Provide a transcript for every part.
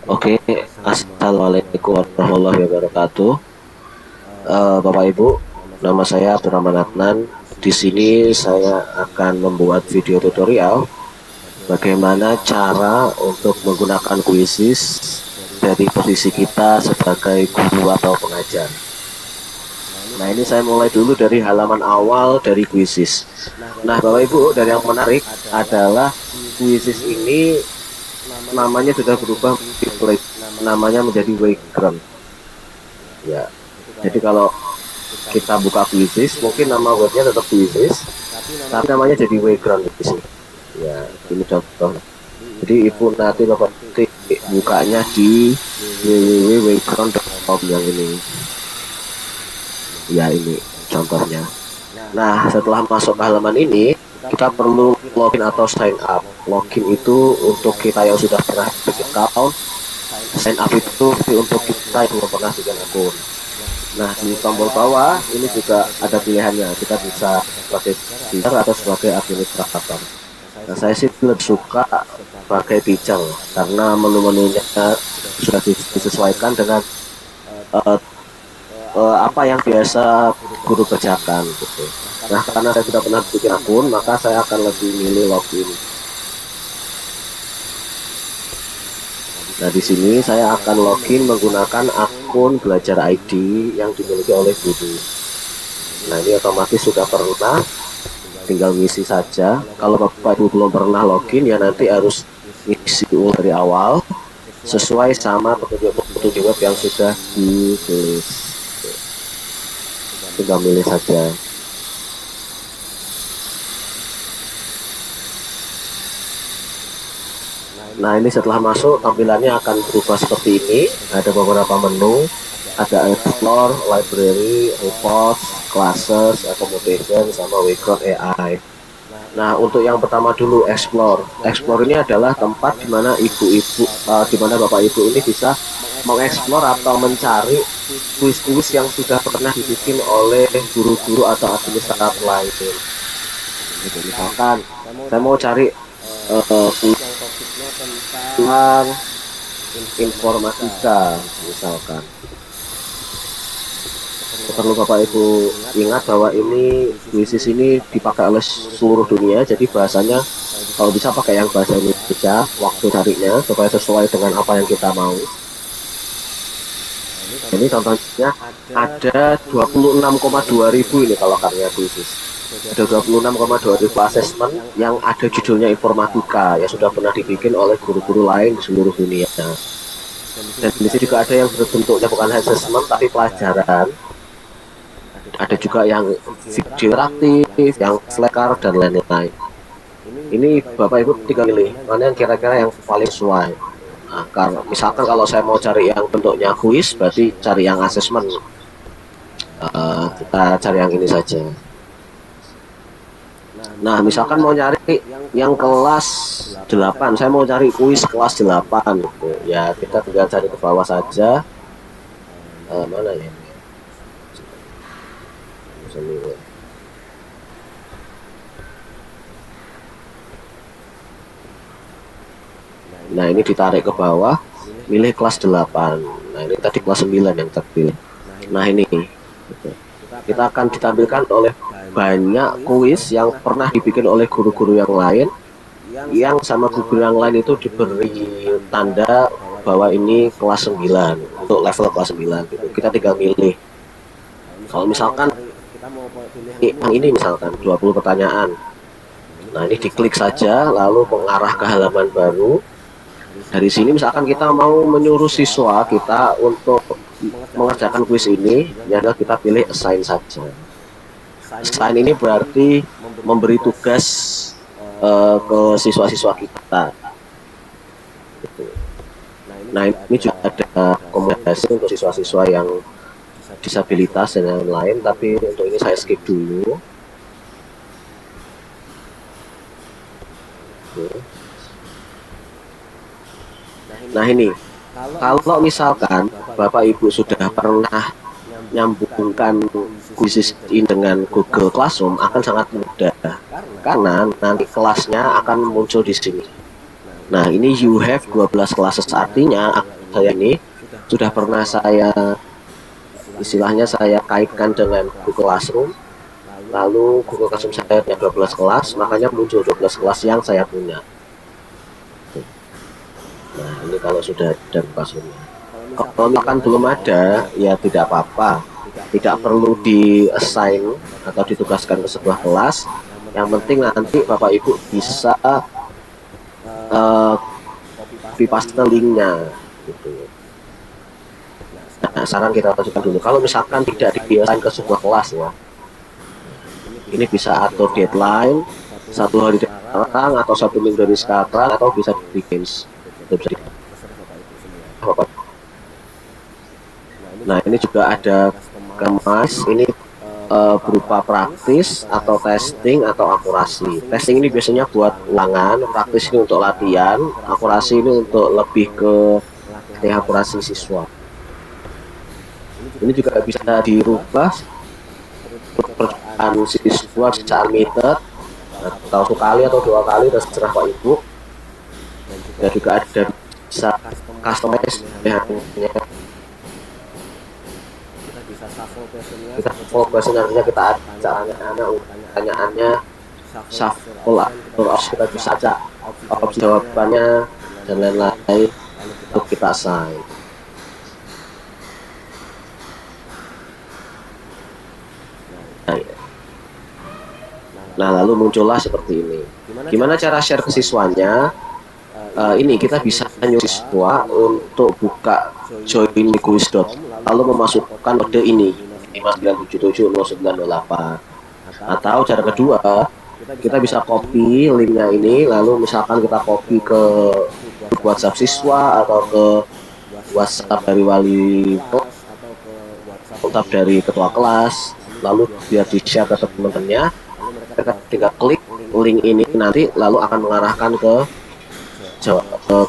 Oke, assalamualaikum warahmatullahi wabarakatuh. Bapak Ibu, nama saya Abdurrahman Adnan. Di sini saya akan membuat video tutorial bagaimana cara untuk menggunakan quizzes dari posisi kita sebagai guru atau pengajar. Nah, ini saya mulai dulu dari halaman awal dari quizzes. Nah, Bapak Ibu, dari yang menarik adalah quizzes ini namanya sudah berubah namanya menjadi Wayground. Ya, jadi kalau kita buka quizzes, mungkin nama webnya tetap quizzes, tapi namanya jadi Wayground di sini. Ya, ini contoh. Jadi ibu nanti bapak bukanya di www.wayground.com yang ini. Ya, ini contohnya. Nah, setelah masuk ke halaman ini, kita perlu login atau sign up. Login itu untuk kita yang sudah pernah bikin account, sign up itu untuk kita yang belum pernah bikin akun. Nah, di tombol bawah ini juga ada pilihannya. Kita bisa sebagai teacher atau sebagai administrator. Nah, saya sih lebih suka pakai teacher karena menu-menunya sudah disesuaikan dengan uh, apa yang biasa guru kerjakan gitu. Nah, karena saya sudah pernah bikin akun, maka saya akan lebih milih login. Nah, di sini saya akan login menggunakan akun belajar ID yang dimiliki oleh guru. Nah, ini otomatis sudah pernah, tinggal ngisi saja. Kalau Bapak Ibu belum pernah login, ya nanti harus ngisi dulu dari awal sesuai sama petunjuk web yang sudah ditulis. Tinggal milih saja. Nah, ini setelah masuk tampilannya akan berubah seperti ini. Ada beberapa menu, ada explore, library, reports, classes, accommodation, sama Wayground AI. Nah, untuk yang pertama dulu explore. Explore ini adalah tempat di mana di mana bapak ibu ini bisa mengeksplor atau mencari kuis-kuis yang sudah pernah dibikin oleh guru-guru atau administrator lain. Gitu, misalkan saya mau cari kuis tentang informatika, misalkan. Perlu Bapak Ibu ingat bahwa ini kuisis ini dipakai oleh seluruh dunia, jadi bahasanya kalau bisa pakai yang bahasa Indonesia waktu carinya supaya sesuai dengan apa yang kita mau. Ini contohnya ada 26,2 ribu ini kalau karya kuisis. Ada 26,2 ribu asesmen yang ada judulnya informatika yang sudah pernah dibikin oleh guru-guru lain di seluruh dunia. Dan di sini juga ada yang berbentuknya bukan assessment tapi pelajaran. Ada juga yang video interaktif, yang flekar dan lain-lain. Ini Bapak Ibu tinggal pilih mana yang kira-kira yang paling sesuai. Nah, karena misalkan kalau saya mau cari yang bentuknya kuis, berarti cari yang assessment. Kita cari yang ini saja. Nah, misalkan mau nyari yang kelas 8, saya mau cari kuis kelas 8 gitu. Ya, kita tinggal cari ke bawah saja. Mana ya? Nah, ini ditarik ke bawah, milih kelas 8. Nah, ini tadi kelas 9 yang terpilih. Nah, ini kita akan ditampilkan oleh banyak kuis yang pernah dibikin oleh guru-guru yang lain, yang sama guru yang lain itu diberi tanda bahwa ini kelas 9 untuk level kelas 9 gitu. Kita tinggal milih. Kalau misalkan yang ini misalkan 20 pertanyaan. Nah, ini diklik saja lalu mengarah ke halaman baru. Dari sini misalkan kita mau menyuruh siswa kita untuk mengerjakan kuis ini, ya kita pilih assign saja. Assign ini berarti memberi tugas ke siswa-siswa kita. Nah, ini juga ada rekomendasi untuk siswa-siswa yang disabilitas dan lain-lain, tapi untuk ini saya skip dulu. Nah, ini kalau misalkan Bapak Ibu sudah pernah nyambungkan kuisis ini dengan Google Classroom akan sangat mudah karena nanti kelasnya akan muncul di sini. Nah, ini you have 12 classes, artinya saya ini sudah pernah saya istilahnya saya kaitkan dengan Google Classroom. Lalu Google Classroom saya punya 12 kelas, makanya muncul 12 kelas yang saya punya. Nah, ini kalau sudah ada Classroom-nya. Kalau misalkan belum ada, ya tidak apa-apa. Tidak perlu di-assign atau ditugaskan ke sebuah kelas. Yang penting nanti Bapak Ibu bisa copy paste linknya gitu. Nah, sekarang kita lanjutkan dulu. Kalau misalkan tidak di-assign ke sebuah kelas ya, ini bisa atur deadline 1 hari dari sekarang atau 1 minggu dari sekarang, atau bisa di games. Nah, ini juga ada kemas, ini berupa praktis atau testing atau akurasi. Testing ini biasanya buat ulangan, praktis ini untuk latihan, akurasi ini untuk lebih ke akurasi siswa. Ini juga bisa dirubah percobaan siswa bisa unlimited atau 1 kali atau 2 kali, terserah Pak Ibu. Dan juga ada bisa customize ya, kita fokus artinya kita pertanyaannya shuffle atau kita bisa aja opsi jawabannya dan lain-lain untuk kita assign. Nah, lalu muncullah seperti ini. Gimana cara share ke siswanya? Ini kita bisa nyuruh siswa untuk buka join quiz.com lalu memasukkan kode ini 59770908. Atau cara kedua, kita bisa copy linknya ini, lalu misalkan kita copy ke WhatsApp siswa atau ke WhatsApp dari wali kelas, WhatsApp dari ketua kelas, lalu biar di share ke teman-temannya. Mereka tinggal klik link ini nanti, lalu akan mengarahkan ke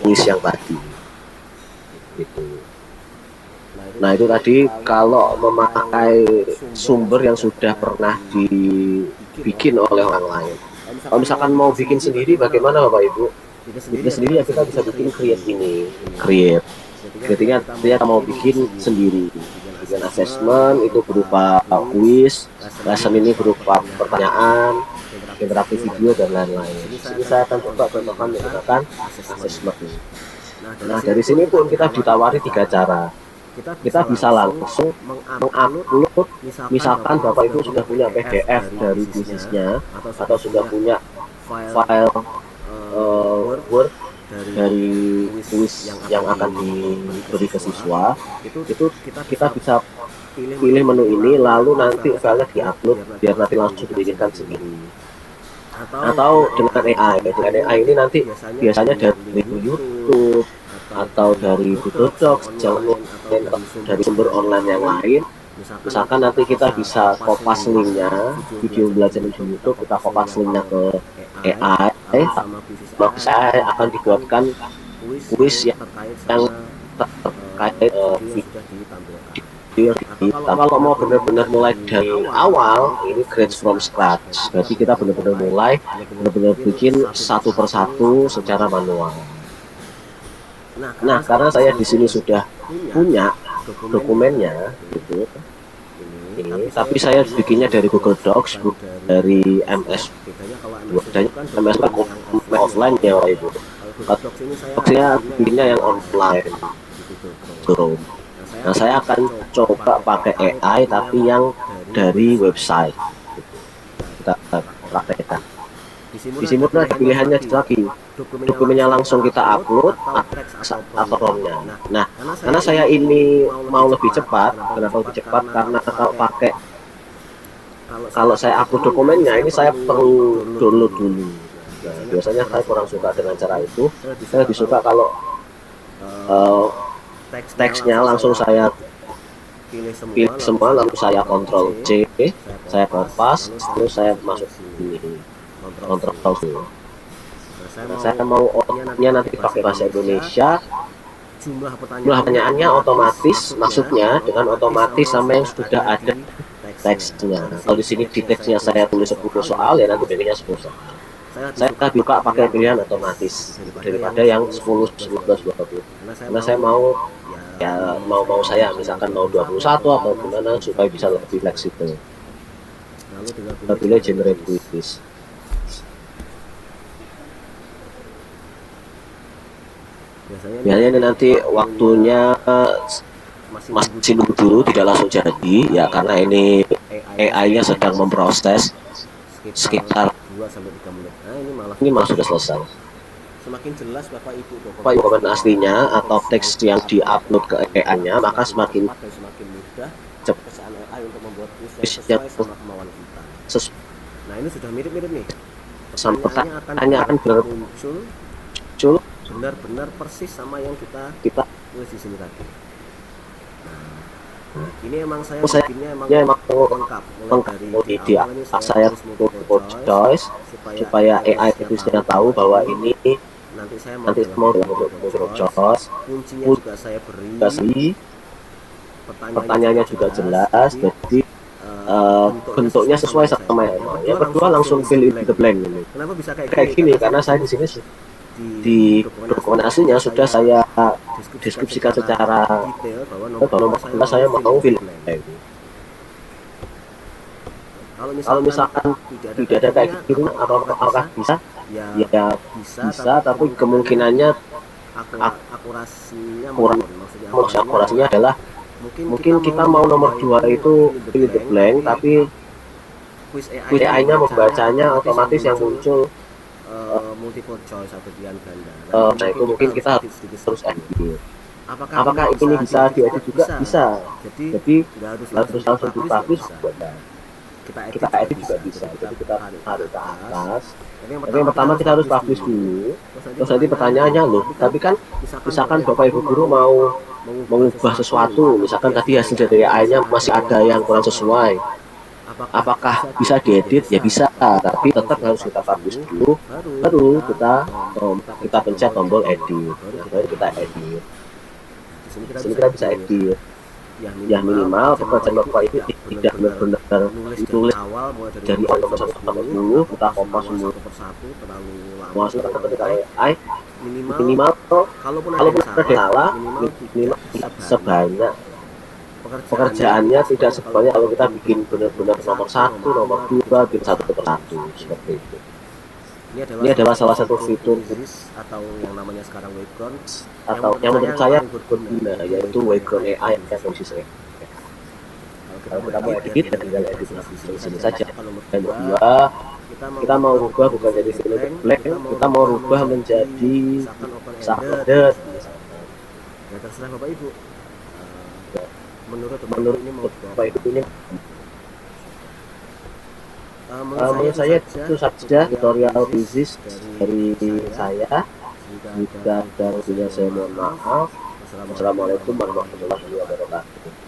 kuis yang tadi gitu. Nah, itu tadi kalau memakai sumber yang sudah pernah dibikin oleh orang lain. Kalau misalkan mau bikin sendiri, bagaimana Bapak Ibu? Bikin sendiri ya, kita bisa bikin create ini, create. Ketika dia mau bikin sendiri, bikin assessment itu berupa kuis, lesson ini berupa pertanyaan, interaktif video dan lain-lain. Ini saya akan coba contohkan menggunakan assessment ini. Nah, dari sini pun kita ditawari 3 cara. Kita bisa langsung mengupload, misalkan Bapak Ibu sudah punya PDF dari bisnisnya atau sudah punya file Word dari kuis yang akan diberi ke siswa, itu kita bisa pilih menu ini, lalu nanti filenya diupload biar nanti langsung dibikinkan sendiri. Atau dengan AI, ini nanti biasanya dari YouTube atau dari Google Docs, dari sumber online yang lain. Misalkan nanti kita bisa kopas linknya, video belajar di YouTube, kita kopas linknya ke AI, maka saya akan dibuatkan kuis yang terkait video. Kalau mau benar-benar mulai dari awal, ini create from scratch. Berarti kita benar-benar mulai, benar-benar bikin satu persatu secara manual. Nah, karena saya di sini sudah punya dokumennya, gitu. Ini, tapi saya bikinnya dari Google Docs, dari MS. Bedanya MS offline ya, Bapak Ibu. Saya bikinnya yang online. Nah, saya akan coba pakai AI tapi yang dari website. Kita praktekkan. Di sini ada pilihannya lagi. Dokumennya langsung kita upload atau ROM-nya. Nah, karena saya ini mau lebih cepat, kenapa lebih cepat? Karena kalau saya upload dokumennya ini saya perlu download dulu. Nah, biasanya saya kurang suka dengan cara itu. Saya lebih suka kalau teksnya langsung saya pilih semua, lalu saya Ctrl C, saya kopas, terus saya masuk ini Ctrl V. Nah, saya mau outputnya nanti pakai bahasa Indonesia. Jumlah pertanyaannya otomatis, maksudnya dengan otomatis sama yang sudah ada teksnya. Kalau di sini di teksnya saya tulis 10 soal, ya nanti bikinnya 10 soal. saya lebih suka pakai pilihan otomatis daripada yang 10, 11, 20. Karena saya mau ya mau saya misalkan mau 21 atau gimana supaya bisa lebih fleksibel. Kita pilih generate quiz. Biasanya ini nanti waktunya masih nunggu dulu, tidak langsung jadi ya, karena ini AI-nya sedang memproses sekitar 2-3 menit. Nah, ini malah sudah selesai. Semakin jelas Bapak Ibu dokumen aslinya atau teks yang diupload ke AI-nya, maka semakin mudah cepat pekerjaan AI untuk membuat kuis yang sesuai sama kemauan kita. Nah, ini sudah mirip-mirip nih. Pertanyaannya akan muncul benar-benar persis sama yang kita tulis di sini tadi. Ini emang saya bikinnya emang lengkap, mulai dari awal ini saya multiple choice supaya AI itu sudah tahu bahwa ini nanti saya mau multiple choice. Kuncinya juga saya beri, pertanyaannya juga jelas, jadi bentuknya sesuai sama yang mau. Yang kedua langsung fill in the blank ini. Kenapa bisa kayak gini? Karena saya di sini di dokumen aslinya sudah saya deskripsikan secara detail bahwa nomor saya mau fill in the blank. Kalau misalkan tidak ada kayak gini, apakah bisa? Ya bisa, tapi kemungkinannya akurasinya kurang. Maksudnya akurasinya adalah mungkin kita mau nomor 2 itu fill in the blank, tapi quiz AI-nya membacanya otomatis yang muncul multiple choice atau pilihan ganda. Nah itu mungkin kita harus edit. Apakah ini bisa diedit juga? Bisa. Jadi harus langsung dipublish juga. Kita edit juga bisa. Jadi kita taruh ke atas. Tapi yang pertama kita harus publish dulu. Terus nanti pertanyaannya loh, tapi kan misalkan Bapak Ibu guru mau mengubah sesuatu, misalkan tadi hasil dari AI-nya masih ada yang kurang sesuai, apakah bisa diedit? Ya bisa, tapi tetap harus kita publish dulu, baru kita pencet tombol edit, baru kita edit. Di sini kita bisa edit. Ya minimal pekerjaan Bapak itu tidak benar-benar ditulis dari awal nomor 1 sampai 10, kita kompas semua masuk ke ketika AI, minimal kalaupun ada salah minimal sebanyak pekerjaannya tidak sebanyak kalau kita bikin benar-benar nomor 1, nomor 2, bikin 1 per 1 seperti itu. Ini adalah salah satu fitur atau yang namanya sekarang Wavegron atau yang menurut saya berguna, yaitu Wavegron AI atau sisi. Kalau kita mau edit, ya tinggal edit di sini saja. Yang kedua, kita mau rubah bukan jadi fill in the blank, kita mau rubah menjadi subheader. Ya terserah Bapak Ibu. Menurut Bapak Ibu ini menurut saya itu saja tutorial bisnis dari saya. Jika ada lebihnya saya mohon maaf. Wassalamualaikum warahmatullahi wabarakatuh.